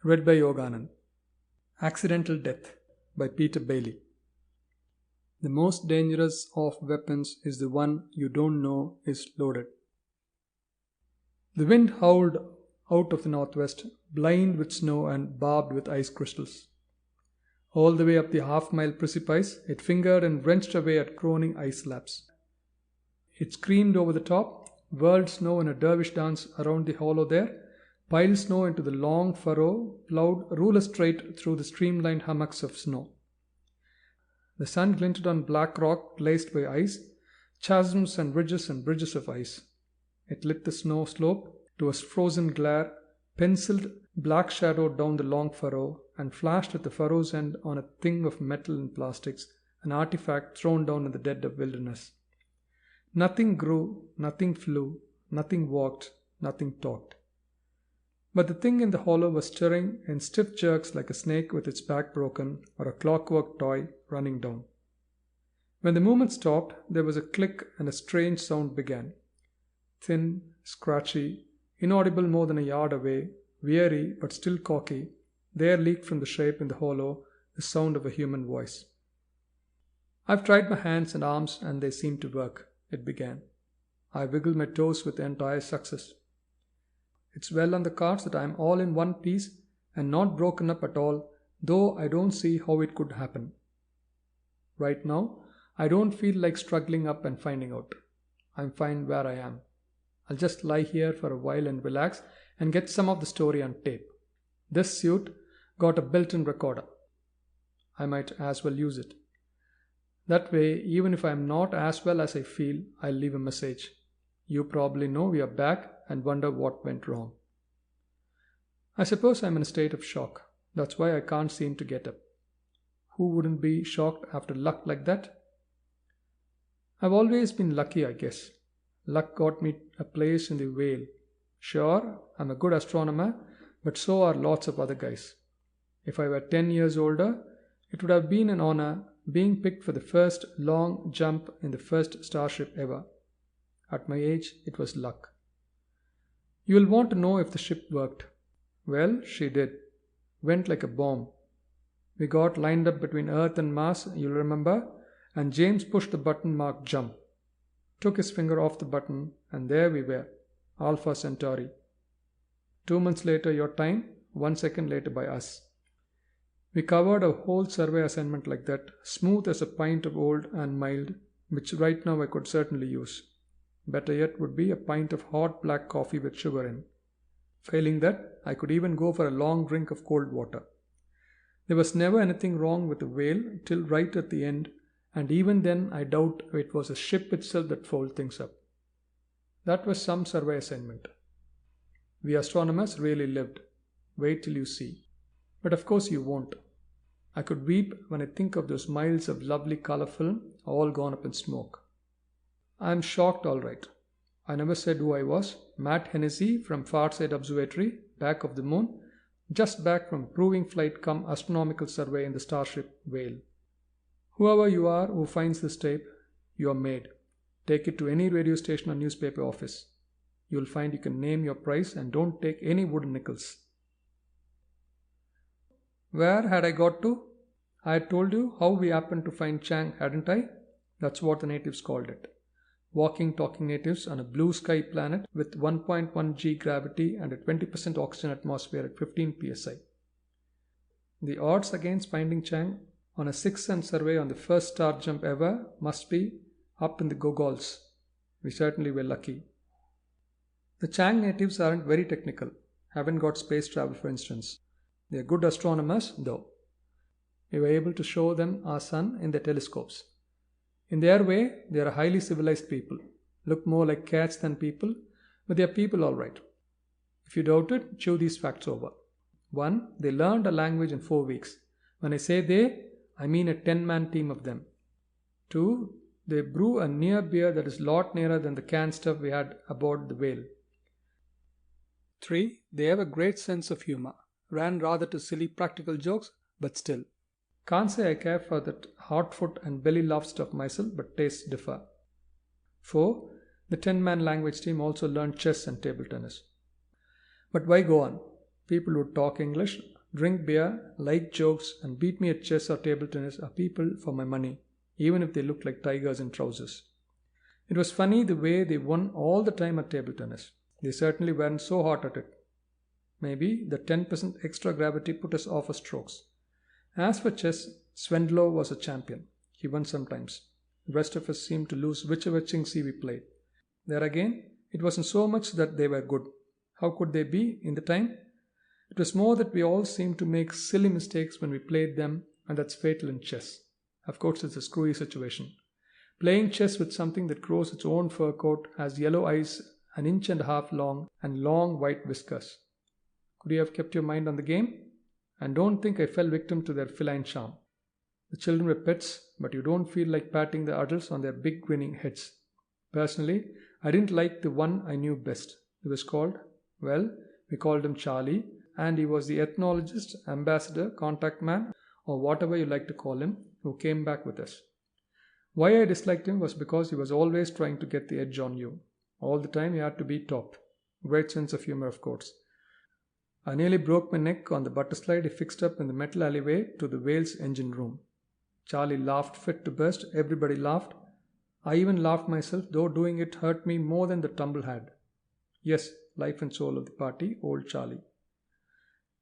Read by Yoganand. Accidental Death by Peter Baily. The most dangerous of weapons is the one you don't know is loaded. The wind howled out of the northwest, blind with snow and barbed with ice crystals. All the way up the half-mile precipice, it fingered and wrenched away at groaning ice slabs. It screamed over the top, whirled snow in a dervish dance around the hollow there, piled snow into the long furrow, plowed ruler straight through the streamlined hummocks of snow. The sun glinted on black rock glazed by ice, chasms and bridges of ice. It lit the snow slope to a frozen glare, penciled black shadow down the long furrow, and flashed at the furrow's end on a thing of metal and plastics, an artifact thrown down in the dead of wilderness. Nothing grew, nothing flew, nothing walked, nothing talked. But the thing in the hollow was stirring in stiff jerks like a snake with its back broken or a clockwork toy running down. When the movement stopped, there was a click and a strange sound began. Thin, scratchy, inaudible more than a yard away, weary but still cocky, there leaked from the shape in the hollow the sound of a human voice. "I've tried my hands and arms and they seem to work," it began. "I wiggled my toes with entire success. It's well on the cards that I'm all in one piece and not broken up at all, though I don't see how it could happen. Right now, I don't feel like struggling up and finding out. I'm fine where I am. I'll just lie here for a while and relax and get some of the story on tape. This suit got a built-in recorder. I might as well use it. That way, even if I'm not as well as I feel, I'll leave a message. You probably know we are back and wonder what went wrong. I suppose I'm in a state of shock. That's why I can't seem to get up. Who wouldn't be shocked after luck like that? I've always been lucky, I guess. Luck got me a place in the whale. Sure, I'm a good astronomer, but so are lots of other guys. If I were 10 years older, it would have been an honor being picked for the first long jump in the first starship ever. At my age, it was luck. You will want to know if the ship worked. Well, she did. Went like a bomb. We got lined up between Earth and Mars, you'll remember, and James pushed the button marked jump. Took his finger off the button, and there we were, Alpha Centauri. 2 months later your time, 1 second later by us. We covered a whole survey assignment like that, smooth as a pint of old and mild, which right now I could certainly use. Better yet would be a pint of hot black coffee with sugar in. Failing that, I could even go for a long drink of cold water. There was never anything wrong with the whale till right at the end, and even then I doubt it was a ship itself that fouled things up. That was some survey assignment. We astronomers really lived. Wait till you see. But of course you won't. I could weep when I think of those miles of lovely color film all gone up in smoke. I'm shocked, all right. I never said who I was. Matt Hennessy from Farside Observatory, back of the moon, just back from proving flight cum astronomical survey in the starship Whale. Whoever you are who finds this tape, you are made. Take it to any radio station or newspaper office. You'll find you can name your price and don't take any wooden nickels. Where had I got to? I had told you how we happened to find Chang, hadn't I? That's what the natives called it. Walking, talking natives on a blue sky planet with 1.1 g gravity and a 20% oxygen atmosphere at 15 psi. The odds against finding Chang on a 6th sense survey on the first star jump ever must be up in the gogols. We certainly were lucky. The Chang natives aren't very technical, haven't got space travel for instance. They are good astronomers though. We were able to show them our sun in their telescopes. In their way, they are a highly civilized people. Look more like cats than people, but they are people all right. If you doubt it, chew these facts over. 1. They learned a language in 4 weeks. When I say they, I mean a 10-man team of them. 2. They brew a near beer that is a lot nearer than the canned stuff we had aboard the Whale. 3. They have a great sense of humor. Ran rather to silly practical jokes, but still. Can't say I care for that hot foot and belly laugh stuff myself, but tastes differ. 4. The 10-man language team also learned chess and table tennis. But why go on? People who talk English, drink beer, like jokes, and beat me at chess or table tennis are people for my money, even if they look like tigers in trousers. It was funny the way they won all the time at table tennis. They certainly weren't so hot at it. Maybe the 10% extra gravity put us off our strokes. As for chess, Svendlov was a champion. He won sometimes. The rest of us seemed to lose whichever Chingsi we played. There again, it wasn't so much that they were good. How could they be in the time? It was more that we all seemed to make silly mistakes when we played them, and that's fatal in chess. Of course, it's a screwy situation. Playing chess with something that grows its own fur coat, has yellow eyes an inch and a half long, and long white whiskers. Could you have kept your mind on the game? And don't think I fell victim to their feline charm. The children were pets, but you don't feel like patting the adults on their big grinning heads. Personally, I didn't like the one I knew best. He was called, well, we called him Charlie, and he was the ethnologist, ambassador, contact man, or whatever you like to call him, who came back with us. Why I disliked him was because he was always trying to get the edge on you. All the time he had to be topped. Great sense of humor, of course. I nearly broke my neck on the butter slide he fixed up in the metal alleyway to the whale's engine room. Charlie laughed fit to burst. Everybody laughed. I even laughed myself, though doing it hurt me more than the tumble had. Yes, life and soul of the party, old Charlie.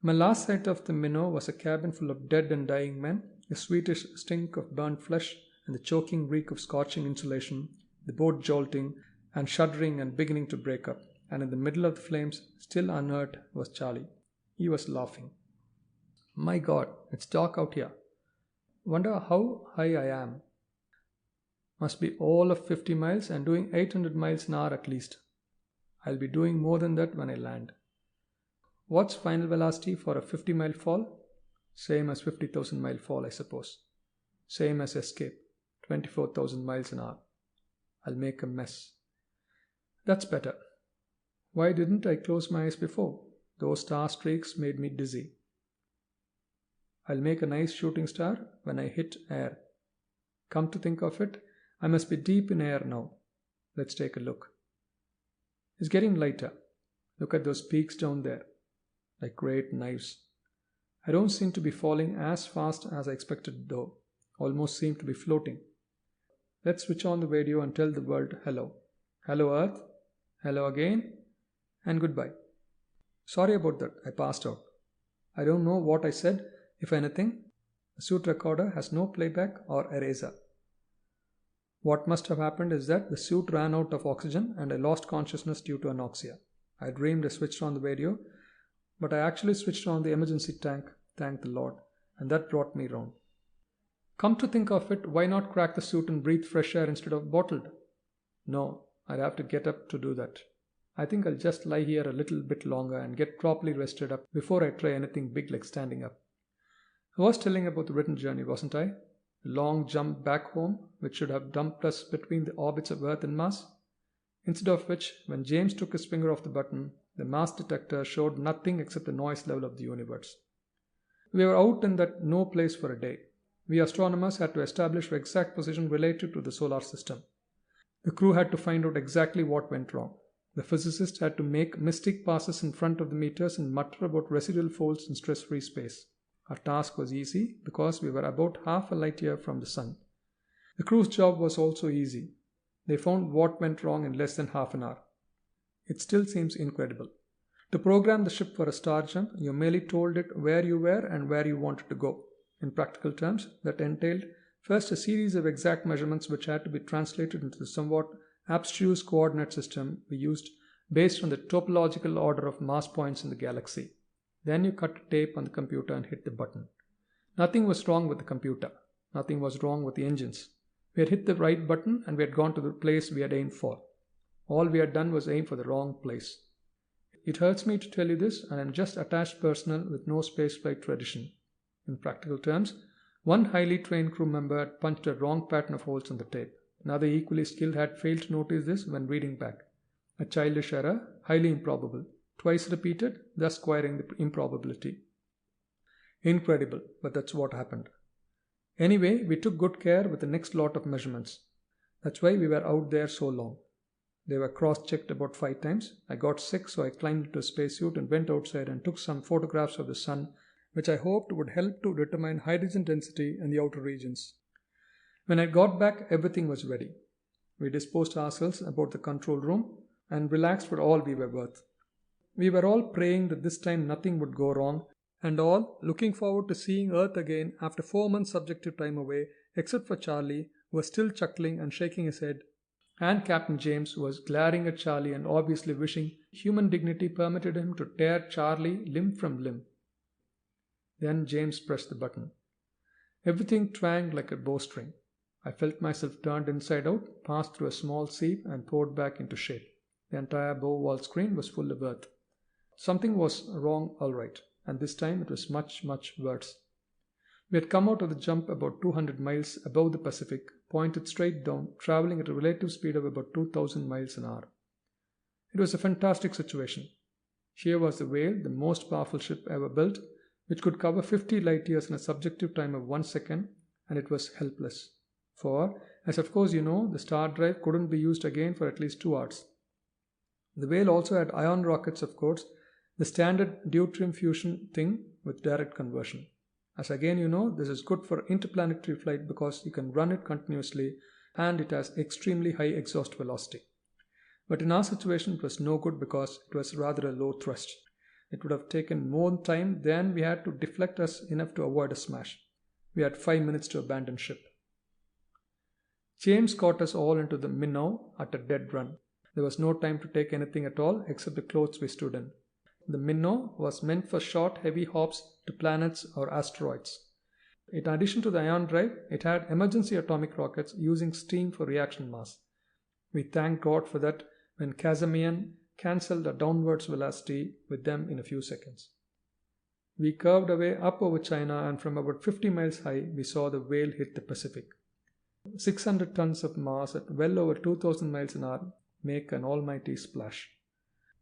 My last sight of the minnow was a cabin full of dead and dying men, a sweetish stink of burnt flesh, and the choking reek of scorching insulation, the boat jolting and shuddering and beginning to break up. And in the middle of the flames, still unhurt, was Charlie. He was laughing. My God, it's dark out here. Wonder how high I am. Must be all of 50 miles and doing 800 miles an hour at least. I'll be doing more than that when I land. What's final velocity for a 50-mile fall? Same as 50,000-mile fall, I suppose. Same as escape, 24,000 miles an hour. I'll make a mess. That's better. Why didn't I close my eyes before? Those star streaks made me dizzy. I'll make a nice shooting star when I hit air. Come to think of it, I must be deep in air now. Let's take a look. It's getting lighter. Look at those peaks down there, like great knives. I don't seem to be falling as fast as I expected though. Almost seem to be floating. Let's switch on the radio and tell the world hello. Hello Earth. Hello again. And goodbye. Sorry about that, I passed out. I don't know what I said, if anything. The suit recorder has no playback or eraser. What must have happened is that the suit ran out of oxygen and I lost consciousness due to anoxia. I dreamed I switched on the radio, but I actually switched on the emergency tank, thank the Lord, and that brought me round. Come to think of it, why not crack the suit and breathe fresh air instead of bottled? No, I'd have to get up to do that. I think I'll just lie here a little bit longer and get properly rested up before I try anything big like standing up. I was telling about the written journey, wasn't I? The long jump back home, which should have dumped us between the orbits of Earth and Mars. Instead of which, when James took his finger off the button, the Mars detector showed nothing except the noise level of the universe. We were out in that no place for a day. We astronomers had to establish our exact position relative to the solar system. The crew had to find out exactly what went wrong. The physicists had to make mystic passes in front of the meters and mutter about residual folds in stress-free space. Our task was easy because we were about half a light year from the sun. The crew's job was also easy. They found what went wrong in less than half an hour. It still seems incredible. To program the ship for a star jump, you merely told it where you were and where you wanted to go. In practical terms, that entailed first a series of exact measurements which had to be translated into the somewhat abstruse coordinate system we used based on the topological order of mass points in the galaxy. Then you cut tape on the computer and hit the button. Nothing was wrong with the computer. Nothing was wrong with the engines. We had hit the right button and we had gone to the place we had aimed for. All we had done was aim for the wrong place. It hurts me to tell you this, and I am just attached personnel with no spaceflight tradition. In practical terms, one highly trained crew member had punched a wrong pattern of holes on the tape. Another equally skilled had failed to notice this when reading back. A childish error, highly improbable. Twice repeated, thus squaring the improbability. Incredible, but that's what happened. Anyway, we took good care with the next lot of measurements. That's why we were out there so long. They were cross-checked about 5 times. I got sick, so I climbed into a spacesuit and went outside and took some photographs of the sun, which I hoped would help to determine hydrogen density in the outer regions. When I got back, everything was ready. We disposed ourselves about the control room and relaxed for all we were worth. We were all praying that this time nothing would go wrong, and all looking forward to seeing Earth again after 4 months subjective time away, except for Charlie, who was still chuckling and shaking his head, and Captain James, who was glaring at Charlie and obviously wishing human dignity permitted him to tear Charlie limb from limb. Then James pressed the button. Everything twanged like a bowstring. I felt myself turned inside out, passed through a small sieve, and poured back into shape. The entire bow wall screen was full of earth. Something was wrong, all right, and this time it was much, much worse. We had come out of the jump about 200 miles above the Pacific, pointed straight down, traveling at a relative speed of about 2,000 miles an hour. It was a fantastic situation. Here was the Whale, the most powerful ship ever built, which could cover 50 light years in a subjective time of 1 second, and it was helpless. For, as of course you know, the star drive couldn't be used again for at least 2 hours. The Whale also had ion rockets, of course, the standard deuterium fusion thing with direct conversion. As again you know, this is good for interplanetary flight because you can run it continuously and it has extremely high exhaust velocity. But in our situation it was no good because it was rather a low thrust. It would have taken more time than we had to deflect us enough to avoid a smash. We had 5 minutes to abandon ship. James caught us all into the Minnow at a dead run. There was no time to take anything at all except the clothes we stood in. The Minnow was meant for short, heavy hops to planets or asteroids. In addition to the ion drive, it had emergency atomic rockets using steam for reaction mass. We thanked God for that when Casamian cancelled a downwards velocity with them in a few seconds. We curved away up over China, and from about 50 miles high, we saw the Whale hit the Pacific. 600 tons of mass at well over 2,000 miles an hour make an almighty splash.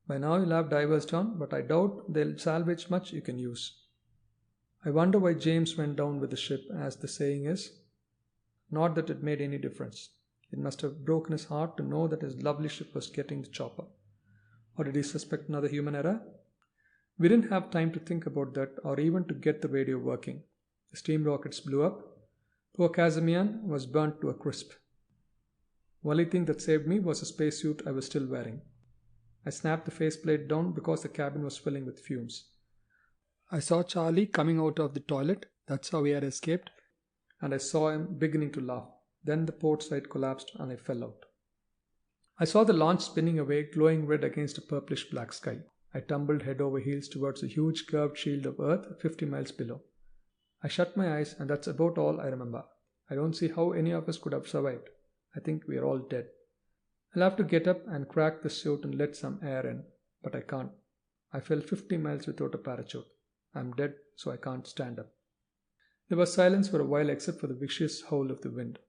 By now you'll have divers down, but I doubt they'll salvage much you can use. I wonder why James went down with the ship, as the saying is. Not that it made any difference. It must have broken his heart to know that his lovely ship was getting the chopper. Or did he suspect another human error? We didn't have time to think about that or even to get the radio working. The steam rockets blew up. Poor Casamian was burnt to a crisp. Only thing that saved me was a spacesuit I was still wearing. I snapped the faceplate down because the cabin was filling with fumes. I saw Charlie coming out of the toilet, that's how he had escaped, and I saw him beginning to laugh. Then the port side collapsed and I fell out. I saw the launch spinning away, glowing red against a purplish black sky. I tumbled head over heels towards a huge curved shield of earth 50 miles below. I shut my eyes and that's about all I remember. I don't see how any of us could have survived. I think we are all dead. I'll have to get up and crack the suit and let some air in, but I can't. I fell 50 miles without a parachute. I'm dead, so I can't stand up. There was silence for a while except for the vicious howl of the wind.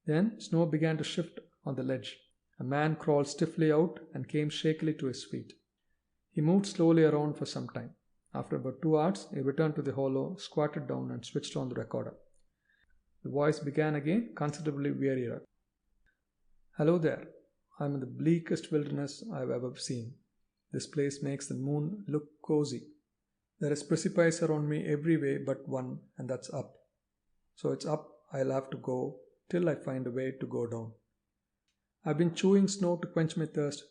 Then snow began to shift on the ledge. A man crawled stiffly out and came shakily to his feet. He moved slowly around for some time. After about 2 hours, he returned to the hollow, squatted down and switched on the recorder. The voice began again, considerably wearier. Hello there. I'm in the bleakest wilderness I've ever seen. This place makes the moon look cozy. There is precipice around me every way but one, and that's up. So it's up I'll have to go till I find a way to go down. I've been chewing snow to quench my thirst,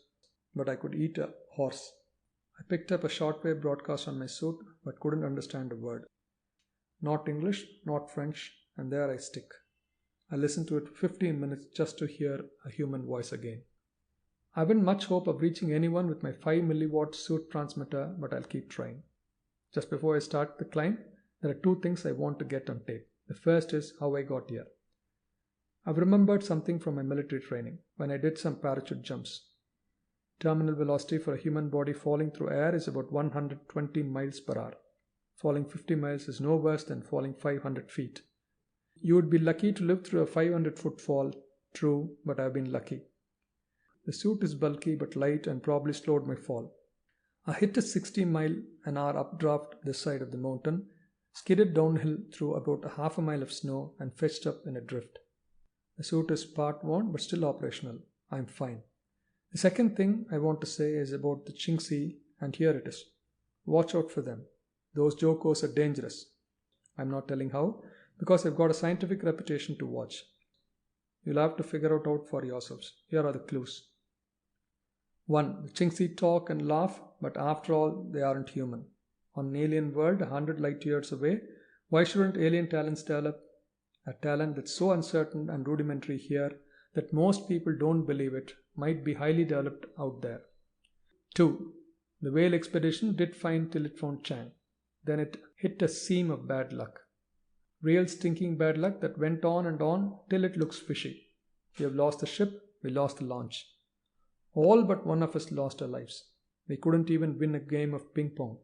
but I could eat a horse. I picked up a shortwave broadcast on my suit, but couldn't understand a word. Not English, not French, and there I stick. I listened to it for 15 minutes just to hear a human voice again. I haven't much hope of reaching anyone with my 5 milliwatt suit transmitter, but I'll keep trying. Just before I start the climb, there are 2 things I want to get on tape. The first is how I got here. I've remembered something from my military training when I did some parachute jumps. Terminal velocity for a human body falling through air is about 120 miles per hour. Falling 50 miles is no worse than falling 500 feet. You would be lucky to live through a 500-foot fall, true, but I've been lucky. The suit is bulky but light and probably slowed my fall. I hit a 60-mile-an-hour updraft this side of the mountain, skidded downhill through about a half a mile of snow and fetched up in a drift. The suit is part worn but still operational. I'm fine. The second thing I want to say is about the Chingsi, and here it is. Watch out for them. Those jokos are dangerous. I'm not telling how, because I've got a scientific reputation to watch. You'll have to figure it out for yourselves. Here are the clues. 1. The Chingsi talk and laugh, but after all, they aren't human. On an alien world 100 light years away, why shouldn't alien talents develop? A talent that's so uncertain and rudimentary here that most people don't believe it might be highly developed out there. 2. The whale expedition did fine till it found Chang. Then it hit a seam of bad luck. Real stinking bad luck that went on till it looks fishy. We have lost the ship, we lost the launch. All but one of us lost our lives. We couldn't even win a game of ping pong.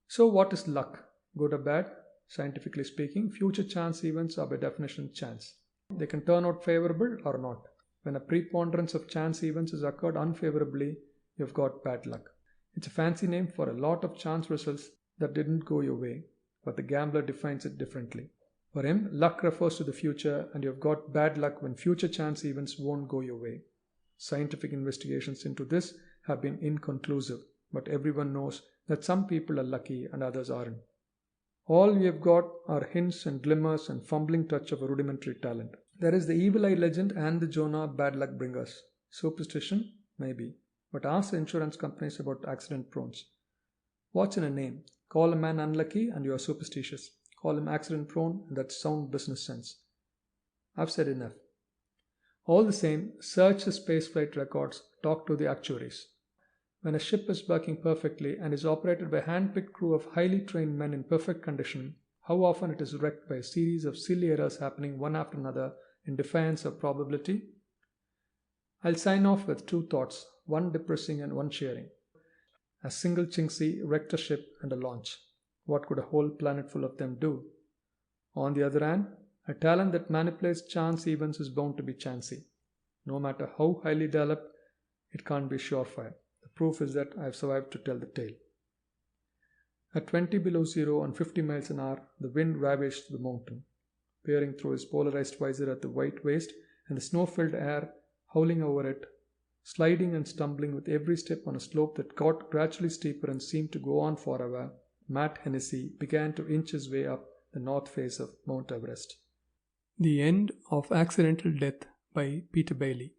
So what is luck? Good or bad? Scientifically speaking, future chance events are by definition chance. They can turn out favorable or not. When a preponderance of chance events has occurred unfavorably, you've got bad luck. It's a fancy name for a lot of chance results that didn't go your way, but the gambler defines it differently. For him, luck refers to the future, and you've got bad luck when future chance events won't go your way. Scientific investigations into this have been inconclusive, but everyone knows that some people are lucky and others aren't. All we have got are hints and glimmers and fumbling touch of a rudimentary talent. There is the evil eye legend and the Jonah bad luck bringers. Superstition? Maybe. But ask the insurance companies about accident prones. What's in a name? Call a man unlucky and you are superstitious. Call him accident prone and that's sound business sense. I've said enough. All the same, search the spaceflight records, talk to the actuaries. When a ship is working perfectly and is operated by a hand-picked crew of highly trained men in perfect condition, how often it is wrecked by a series of silly errors happening one after another in defiance of probability? I'll sign off with two thoughts, one depressing and one cheering. A single Chingsi wrecked a ship and a launch. What could a whole planet full of them do? On the other hand, a talent that manipulates chance events is bound to be chancy. No matter how highly developed, it can't be surefire. The proof is that I've survived to tell the tale. At 20 below zero and 50 miles an hour, the wind ravaged the mountain. Peering through his polarized visor at the white waste and the snow-filled air howling over it, sliding and stumbling with every step on a slope that got gradually steeper and seemed to go on forever, Matt Hennessy began to inch his way up the north face of Mount Everest. The End of Accidental Death by Peter Baily.